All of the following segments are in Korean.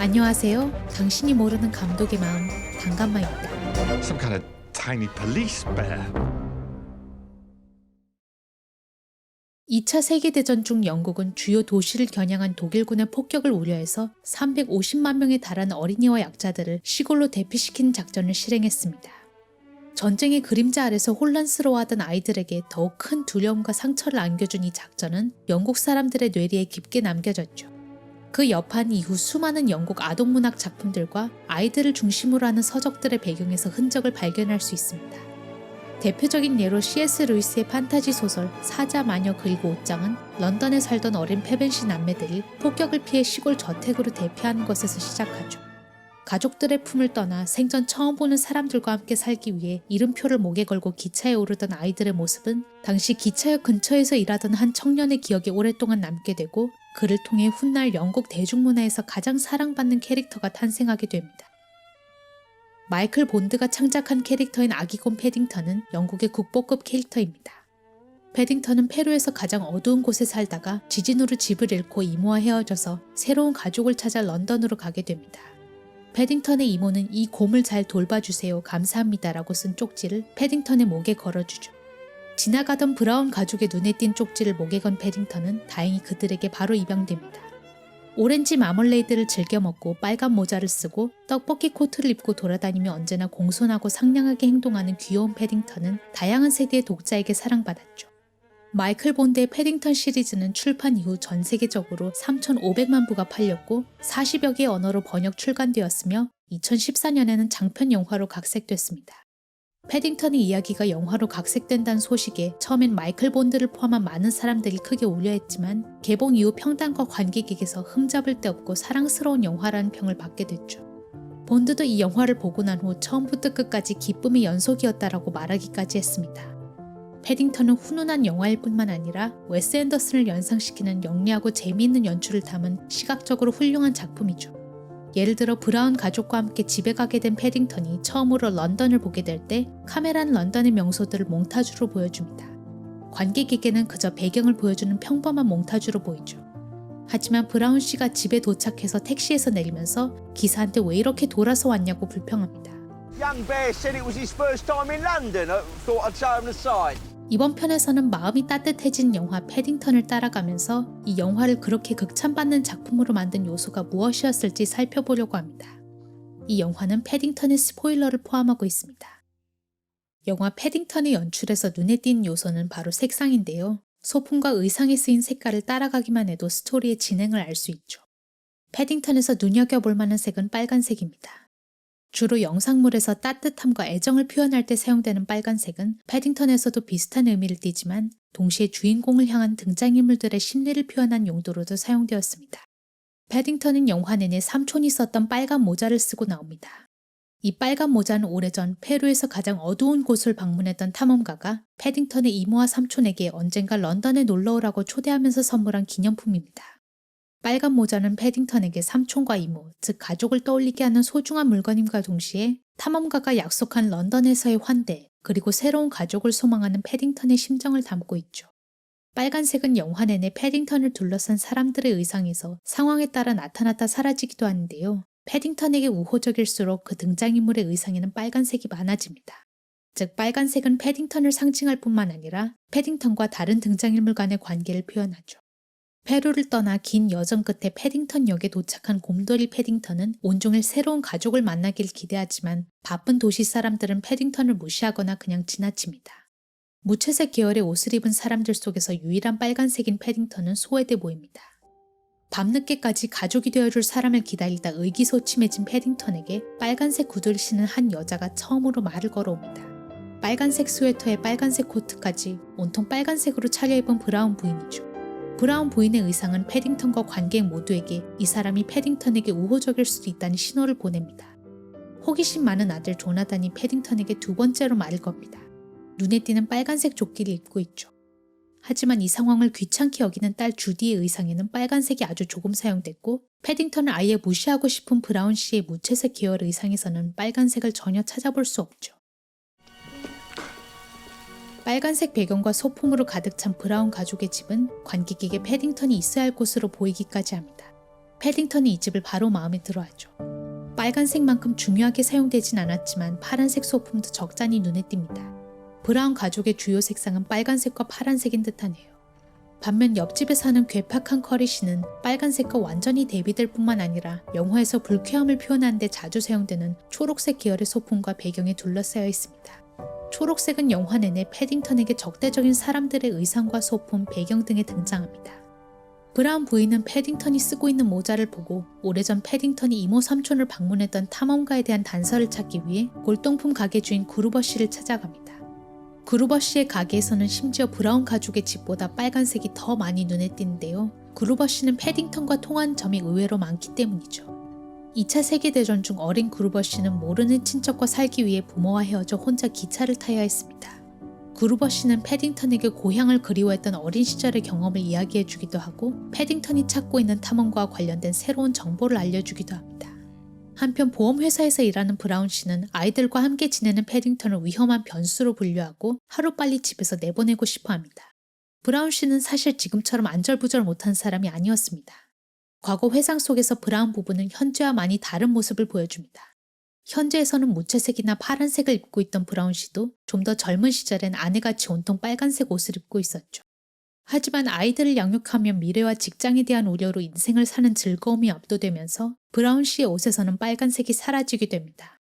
안녕하세요. 당신이 모르는 감독의 마음, 단감마입니다. Some kind of tiny police bear. 2차 세계대전 중 영국은 주요 도시를 겨냥한 독일군의 폭격을 우려해서 350만 명에 달하는 어린이와 약자들을 시골로 대피시키는 작전을 실행했습니다. 전쟁의 그림자 아래서 혼란스러워하던 아이들에게 더욱 큰 두려움과 상처를 안겨준 이 작전은 영국 사람들의 뇌리에 깊게 남겨졌죠. 그 여파는 이후 수많은 영국 아동문학 작품들과 아이들을 중심으로 하는 서적들의 배경에서 흔적을 발견할 수 있습니다. 대표적인 예로 C.S. 루이스의 판타지 소설 사자, 마녀 그리고 옷장은 런던에 살던 어린 페벤시 남매들이 폭격을 피해 시골 저택으로 대피하는 것에서 시작하죠. 가족들의 품을 떠나 생전 처음 보는 사람들과 함께 살기 위해 이름표를 목에 걸고 기차에 오르던 아이들의 모습은 당시 기차역 근처에서 일하던 한 청년의 기억에 오랫동안 남게 되고 그를 통해 훗날 영국 대중문화에서 가장 사랑받는 캐릭터가 탄생하게 됩니다. 마이클 본드가 창작한 캐릭터인 아기곰 패딩턴은 영국의 국보급 캐릭터입니다. 패딩턴은 페루에서 가장 어두운 곳에 살다가 지진으로 집을 잃고 이모와 헤어져서 새로운 가족을 찾아 런던으로 가게 됩니다. 패딩턴의 이모는 이 곰을 잘 돌봐주세요 감사합니다 라고 쓴 쪽지를 패딩턴의 목에 걸어주죠. 지나가던 브라운 가족의 눈에 띈 쪽지를 목에 건 패딩턴은 다행히 그들에게 바로 입양됩니다. 오렌지 마멀레이드를 즐겨 먹고 빨간 모자를 쓰고 떡볶이 코트를 입고 돌아다니며 언제나 공손하고 상냥하게 행동하는 귀여운 패딩턴은 다양한 세대의 독자에게 사랑받았죠. 마이클 본드의 패딩턴 시리즈는 출판 이후 전 세계적으로 3,500만 부가 팔렸고 40여 개의 언어로 번역 출간되었으며 2014년에는 장편 영화로 각색됐습니다. 패딩턴의 이야기가 영화로 각색된다는 소식에 처음엔 마이클 본드를 포함한 많은 사람들이 크게 우려했지만 개봉 이후 평단과 관객에게서 흠잡을 데 없고 사랑스러운 영화라는 평을 받게 됐죠. 본드도 이 영화를 보고 난 후 처음부터 끝까지 기쁨의 연속이었다라고 말하기까지 했습니다. 패딩턴은 훈훈한 영화일 뿐만 아니라 웨스 앤더슨을 연상시키는 영리하고 재미있는 연출을 담은 시각적으로 훌륭한 작품이죠. 예를 들어 브라운 가족과 함께 집에 가게 된 패딩턴이 처음으로 런던을 보게 될 때 카메라는 런던의 명소들을 몽타주로 보여줍니다. 관객에게는 그저 배경을 보여주는 평범한 몽타주로 보이죠. 하지만 브라운 씨가 집에 도착해서 택시에서 내리면서 기사한테 왜 이렇게 돌아서 왔냐고 불평합니다. Young Bear said it was his first time in London. I thought I'd show him the site. 이번 편에서는 마음이 따뜻해진 영화 패딩턴을 따라가면서 이 영화를 그렇게 극찬받는 작품으로 만든 요소가 무엇이었을지 살펴보려고 합니다. 이 영화는 패딩턴의 스포일러를 포함하고 있습니다. 영화 패딩턴의 연출에서 눈에 띈 요소는 바로 색상인데요. 소품과 의상에 쓰인 색깔을 따라가기만 해도 스토리의 진행을 알 수 있죠. 패딩턴에서 눈여겨볼 만한 색은 빨간색입니다. 주로 영상물에서 따뜻함과 애정을 표현할 때 사용되는 빨간색은 패딩턴에서도 비슷한 의미를 띠지만 동시에 주인공을 향한 등장인물들의 심리를 표현한 용도로도 사용되었습니다. 패딩턴은 영화 내내 삼촌이 썼던 빨간 모자를 쓰고 나옵니다. 이 빨간 모자는 오래전 페루에서 가장 어두운 곳을 방문했던 탐험가가 패딩턴의 이모와 삼촌에게 언젠가 런던에 놀러오라고 초대하면서 선물한 기념품입니다. 빨간 모자는 패딩턴에게 삼촌과 이모, 즉 가족을 떠올리게 하는 소중한 물건임과 동시에 탐험가가 약속한 런던에서의 환대, 그리고 새로운 가족을 소망하는 패딩턴의 심정을 담고 있죠. 빨간색은 영화 내내 패딩턴을 둘러싼 사람들의 의상에서 상황에 따라 나타났다 사라지기도 하는데요. 패딩턴에게 우호적일수록 그 등장인물의 의상에는 빨간색이 많아집니다. 즉 빨간색은 패딩턴을 상징할 뿐만 아니라 패딩턴과 다른 등장인물 간의 관계를 표현하죠. 페루를 떠나 긴 여정 끝에 패딩턴 역에 도착한 곰돌이 패딩턴은 온종일 새로운 가족을 만나길 기대하지만 바쁜 도시 사람들은 패딩턴을 무시하거나 그냥 지나칩니다. 무채색 계열의 옷을 입은 사람들 속에서 유일한 빨간색인 패딩턴은 소외돼 보입니다. 밤늦게까지 가족이 되어줄 사람을 기다리다 의기소침해진 패딩턴에게 빨간색 구두를 신은 한 여자가 처음으로 말을 걸어옵니다. 빨간색 스웨터에 빨간색 코트까지 온통 빨간색으로 차려입은 브라운 부인이죠. 브라운 부인의 의상은 패딩턴과 관객 모두에게 이 사람이 패딩턴에게 우호적일 수도 있다는 신호를 보냅니다. 호기심 많은 아들 조나단이 패딩턴에게 두 번째로 말을 겁니다. 눈에 띄는 빨간색 조끼를 입고 있죠. 하지만 이 상황을 귀찮게 여기는 딸 주디의 의상에는 빨간색이 아주 조금 사용됐고 패딩턴을 아예 무시하고 싶은 브라운 씨의 무채색 계열 의상에서는 빨간색을 전혀 찾아볼 수 없죠. 빨간색 배경과 소품으로 가득 찬 브라운 가족의 집은 관객에게 패딩턴이 있어야 할 곳으로 보이기까지 합니다. 패딩턴이 이 집을 바로 마음에 들어하죠. 빨간색만큼 중요하게 사용되진 않았지만 파란색 소품도 적잖이 눈에 띕니다. 브라운 가족의 주요 색상은 빨간색과 파란색인 듯하네요. 반면 옆집에 사는 괴팍한 커리 씨는 빨간색과 완전히 대비될 뿐만 아니라 영화에서 불쾌함을 표현하는 데 자주 사용되는 초록색 계열의 소품과 배경에 둘러싸여 있습니다. 초록색은 영화 내내 패딩턴에게 적대적인 사람들의 의상과 소품, 배경 등에 등장합니다. 브라운 부인은 패딩턴이 쓰고 있는 모자를 보고 오래전 패딩턴이 이모 삼촌을 방문했던 탐험가에 대한 단서를 찾기 위해 골동품 가게 주인 그루버 씨를 찾아갑니다. 그루버 씨의 가게에서는 심지어 브라운 가족의 집보다 빨간색이 더 많이 눈에 띄는데요. 그루버 씨는 패딩턴과 통하는 점이 의외로 많기 때문이죠. 2차 세계대전 중 어린 그루버 씨는 모르는 친척과 살기 위해 부모와 헤어져 혼자 기차를 타야 했습니다. 그루버 씨는 패딩턴에게 고향을 그리워했던 어린 시절의 경험을 이야기해주기도 하고 패딩턴이 찾고 있는 탐험과 관련된 새로운 정보를 알려주기도 합니다. 한편 보험회사에서 일하는 브라운 씨는 아이들과 함께 지내는 패딩턴을 위험한 변수로 분류하고 하루빨리 집에서 내보내고 싶어 합니다. 브라운 씨는 사실 지금처럼 안절부절 못한 사람이 아니었습니다. 과거 회상 속에서 브라운 부부는 현재와 많이 다른 모습을 보여줍니다. 현재에서는 무채색이나 파란색을 입고 있던 브라운 씨도 좀 더 젊은 시절엔 아내같이 온통 빨간색 옷을 입고 있었죠. 하지만 아이들을 양육하며 미래와 직장에 대한 우려로 인생을 사는 즐거움이 압도되면서 브라운 씨의 옷에서는 빨간색이 사라지게 됩니다.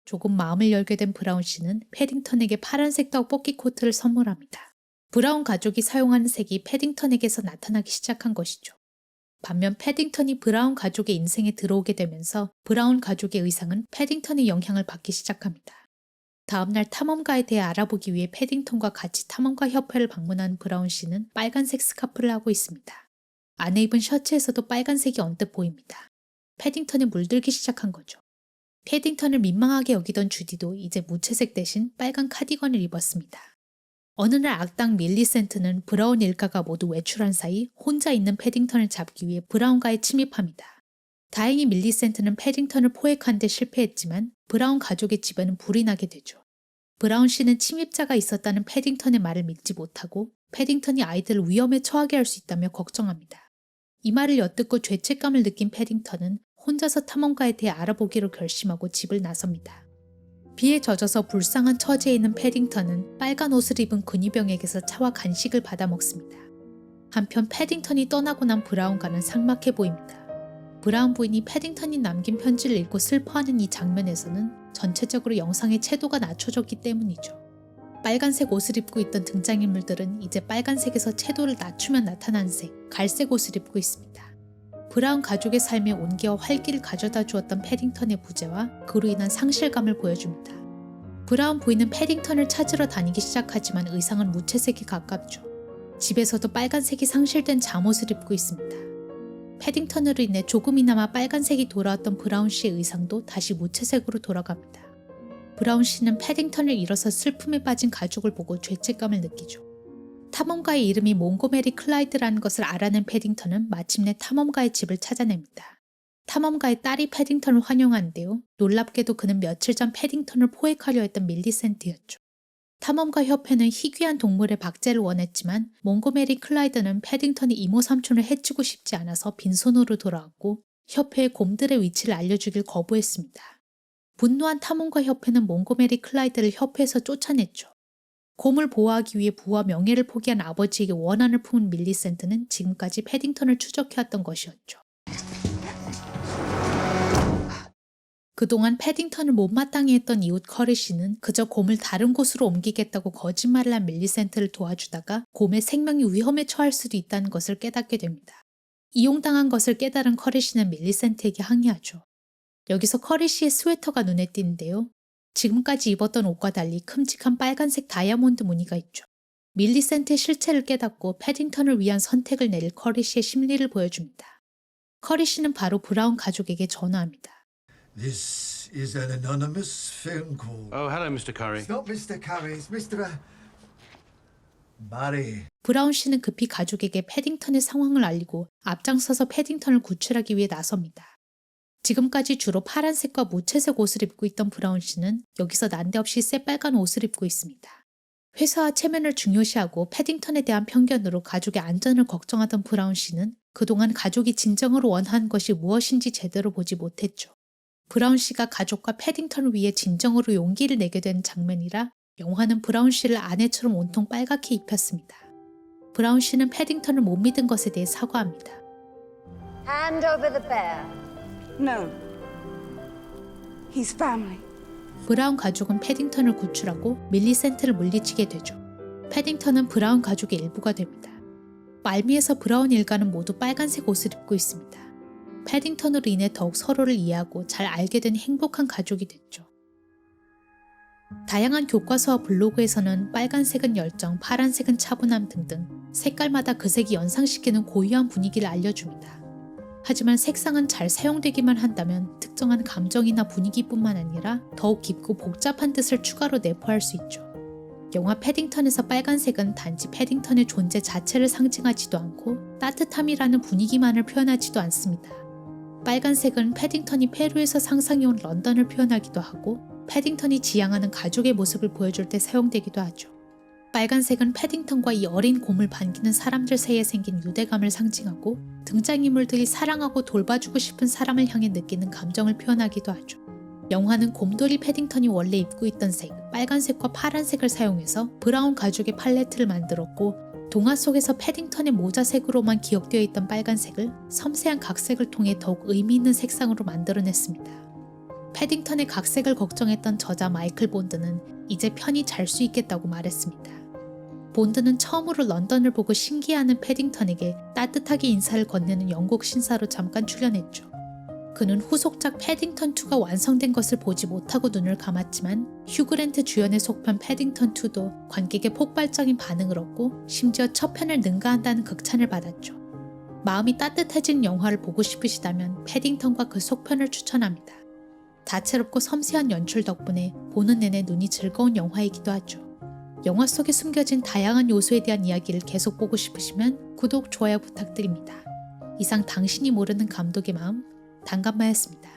조금 마음을 열게 된 브라운 씨는 패딩턴에게 파란색 떡볶이 코트를 선물합니다. 브라운 가족이 사용하는 색이 패딩턴에게서 나타나기 시작한 것이죠. 반면 패딩턴이 브라운 가족의 인생에 들어오게 되면서 브라운 가족의 의상은 패딩턴의 영향을 받기 시작합니다. 다음날 탐험가에 대해 알아보기 위해 패딩턴과 같이 탐험가 협회를 방문한 브라운 씨는 빨간색 스카프를 하고 있습니다. 안에 입은 셔츠에서도 빨간색이 언뜻 보입니다. 패딩턴에 물들기 시작한 거죠. 패딩턴을 민망하게 여기던 주디도 이제 무채색 대신 빨간 카디건을 입었습니다. 어느 날 악당 밀리센트는 브라운 일가가 모두 외출한 사이 혼자 있는 패딩턴을 잡기 위해 브라운가에 침입합니다. 다행히 밀리센트는 패딩턴을 포획하는 데 실패했지만 브라운 가족의 집에는 불이 나게 되죠. 브라운 씨는 침입자가 있었다는 패딩턴의 말을 믿지 못하고 패딩턴이 아이들을 위험에 처하게 할 수 있다며 걱정합니다. 이 말을 엿듣고 죄책감을 느낀 패딩턴은 혼자서 탐험가에 대해 알아보기로 결심하고 집을 나섭니다. 비에 젖어서 불쌍한 처지에 있는 패딩턴은 빨간 옷을 입은 근위병에게서 차와 간식을 받아 먹습니다. 한편 패딩턴이 떠나고 난 브라운과는 삭막해 보입니다. 브라운 부인이 패딩턴이 남긴 편지를 읽고 슬퍼하는 이 장면에서는 전체적으로 영상의 채도가 낮춰졌기 때문이죠. 빨간색 옷을 입고 있던 등장인물들은 이제 빨간색에서 채도를 낮추면 나타나는 색, 갈색 옷을 입고 있습니다. 브라운 가족의 삶에 온기와 활기를 가져다 주었던 패딩턴의 부재와 그로 인한 상실감을 보여줍니다. 브라운 부인은 패딩턴을 찾으러 다니기 시작하지만 의상은 무채색에 가깝죠. 집에서도 빨간색이 상실된 잠옷을 입고 있습니다. 패딩턴으로 인해 조금이나마 빨간색이 돌아왔던 브라운 씨의 의상도 다시 무채색으로 돌아갑니다. 브라운 씨는 패딩턴을 잃어서 슬픔에 빠진 가족을 보고 죄책감을 느끼죠. 탐험가의 이름이 몽고메리 클라이드라는 것을 알아낸 패딩턴은 마침내 탐험가의 집을 찾아냅니다. 탐험가의 딸이 패딩턴을 환영하는데요. 놀랍게도 그는 며칠 전 패딩턴을 포획하려 했던 밀리센트였죠. 탐험가 협회는 희귀한 동물의 박제를 원했지만 몽고메리 클라이드는 패딩턴이 이모 삼촌을 해치고 싶지 않아서 빈손으로 돌아왔고 협회에 곰들의 위치를 알려주길 거부했습니다. 분노한 탐험가 협회는 몽고메리 클라이드를 협회에서 쫓아냈죠. 곰을 보호하기 위해 부와 명예를 포기한 아버지에게 원한을 품은 밀리센트는 지금까지 패딩턴을 추적해왔던 것이었죠. 그동안 패딩턴을 못마땅해 했던 이웃 커리 씨는 그저 곰을 다른 곳으로 옮기겠다고 거짓말을 한 밀리센트를 도와주다가 곰의 생명이 위험에 처할 수도 있다는 것을 깨닫게 됩니다. 이용당한 것을 깨달은 커리 씨는 밀리센트에게 항의하죠. 여기서 커리 씨의 스웨터가 눈에 띄는데요. 지금까지 입었던 옷과 달리 큼직한 빨간색 다이아몬드 무늬가 있죠. 밀리센트의 실체를 깨닫고 패딩턴을 위한 선택을 내릴 커리 씨의 심리를 보여줍니다. 커리 씨는 바로 브라운 가족에게 전화합니다. This is an anonymous phone call. Oh, hello, Mr. Curry. It's not Mr. Curry, it's Mr. Barry. 브라운 씨는 급히 가족에게 패딩턴의 상황을 알리고 앞장서서 패딩턴을 구출하기 위해 나섭니다. 지금까지 주로 파란색과 무채색 옷을 입고 있던 브라운 씨는 여기서 난데없이 새빨간 옷을 입고 있습니다. 회사와 체면을 중요시하고 패딩턴에 대한 편견으로 가족의 안전을 걱정하던 브라운 씨는 그동안 가족이 진정으로 원하는 것이 무엇인지 제대로 보지 못했죠. 브라운 씨가 가족과 패딩턴을 위해 진정으로 용기를 내게 된 장면이라 영화는 브라운 씨를 아내처럼 온통 빨갛게 입혔습니다. 브라운 씨는 패딩턴을 못 믿은 것에 대해 사과합니다. Hand over the bear. No. He's family. 브라운 가족은 패딩턴을 구출하고 밀리센트를 물리치게 되죠. 패딩턴은 브라운 가족의 일부가 됩니다. 말미에서 브라운 일가는 모두 빨간색 옷을 입고 있습니다. 패딩턴으로 인해 더욱 서로를 이해하고 잘 알게 된 행복한 가족이 됐죠. 다양한 교과서와 블로그에서는 빨간색은 열정, 파란색은 차분함 등등 색깔마다 그 색이 연상시키는 고유한 분위기를 알려줍니다. 하지만 색상은 잘 사용되기만 한다면 특정한 감정이나 분위기뿐만 아니라 더욱 깊고 복잡한 뜻을 추가로 내포할 수 있죠. 영화 패딩턴에서 빨간색은 단지 패딩턴의 존재 자체를 상징하지도 않고 따뜻함이라는 분위기만을 표현하지도 않습니다. 빨간색은 패딩턴이 페루에서 상상해온 런던을 표현하기도 하고 패딩턴이 지향하는 가족의 모습을 보여줄 때 사용되기도 하죠. 빨간색은 패딩턴과 이 어린 곰을 반기는 사람들 사이에 생긴 유대감을 상징하고 등장인물들이 사랑하고 돌봐주고 싶은 사람을 향해 느끼는 감정을 표현하기도 하죠. 영화는 곰돌이 패딩턴이 원래 입고 있던 색, 빨간색과 파란색을 사용해서 브라운 가족의 팔레트를 만들었고 동화 속에서 패딩턴의 모자색으로만 기억되어 있던 빨간색을 섬세한 각색을 통해 더욱 의미 있는 색상으로 만들어냈습니다. 패딩턴의 각색을 걱정했던 저자 마이클 본드는 이제 편히 잘 수 있겠다고 말했습니다. 본드는 처음으로 런던을 보고 신기해하는 패딩턴에게 따뜻하게 인사를 건네는 영국 신사로 잠깐 출연했죠. 그는 후속작 패딩턴2가 완성된 것을 보지 못하고 눈을 감았지만 휴그랜트 주연의 속편 패딩턴2도 관객의 폭발적인 반응을 얻고 심지어 첫 편을 능가한다는 극찬을 받았죠. 마음이 따뜻해진 영화를 보고 싶으시다면 패딩턴과 그 속편을 추천합니다. 다채롭고 섬세한 연출 덕분에 보는 내내 눈이 즐거운 영화이기도 하죠. 영화 속에 숨겨진 다양한 요소에 대한 이야기를 계속 보고 싶으시면 구독, 좋아요 부탁드립니다. 이상 당신이 모르는 감독의 마음, 단감마였습니다.